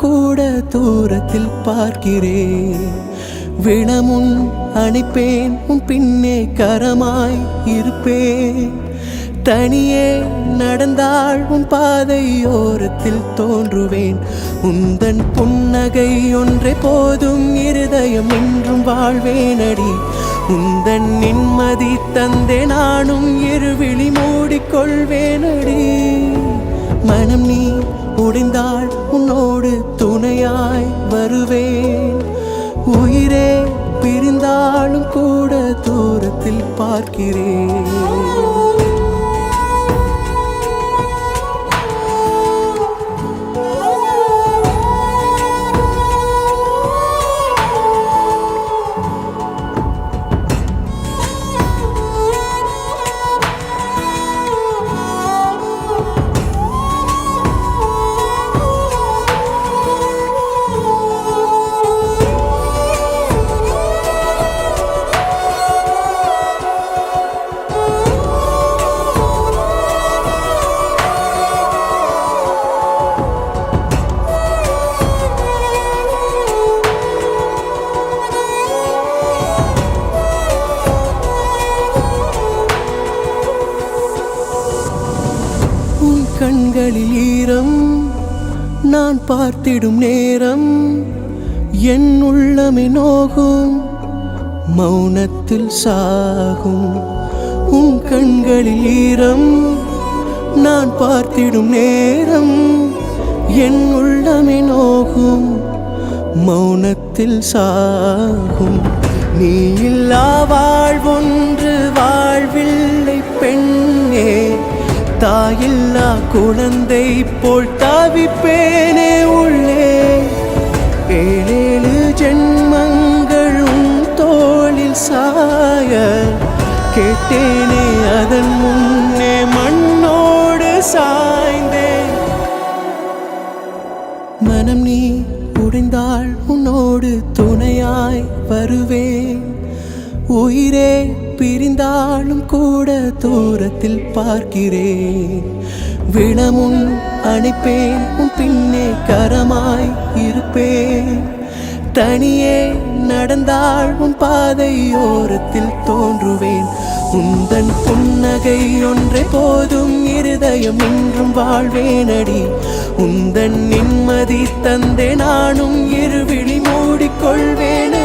கூட தூரத்தில் பார்க்கிறேன். விழமுன் அணைப்பேன், உன் பின்னே கரமாய் இருப்பேன். தனியே நடந்தாள் உன் பாதையோரத்தில் தோன்றுவேன். உந்தன் புன்னகை ஒன்றே போதும், இருதயம் என்றும் வாழ்வேனடி. உந்தன் நிம்மதி தந்தே நானும் இருவிழி மூடிக்கொள்வேனடி. மனம் நீ உடைந்தாள் உன்னோடு துணையாய் வருவேன். உயிரே பிரிந்தாலும் கூட தூரத்தில் பார்க்கிறேன். கண்களில் ஈரம் நான் பார்த்திடும் நேரம், என் உள்ளமே நோகும் மௌனத்தில் சாகும். உன் கண்களில் ஈரம் நான் பார்த்திடும் நேரம், என் உள்ளமே நோகும் மௌனத்தில் சாகும். நீ இல்லா வாழ்வொன்று வாழ்வில்லை பெண்ணே, தாயில்லா குழந்தை போல் தவிப்பேனே உள்ளே. ஏழேழு ஜென்மங்களும் தோளில் சாய கேட்டேனே, அதன் முன்னே மண்ணோடு சாய்ந்தேன். மனம் நீ உடைந்தாள் உன்னோடு துணையாய் வருவேன். உயிரே பிரிந்தாலும் கூட தூரத்தில் பார்க்கிறேன். விழமுன் அணைப்பேன், உன் பின்னே கரமாய் இருப்பேன். தனியே நடந்தாள் உன் பாதையோரத்தில் தோன்றுவேன். உந்தன் புன்னகை ஒன்றே போதும், இருதயம் என்றும் வாழ்வேனடி. உந்தன் நிம்மதி தந்தே நானும் இருவிழி மூடிக்கொள்வேன்.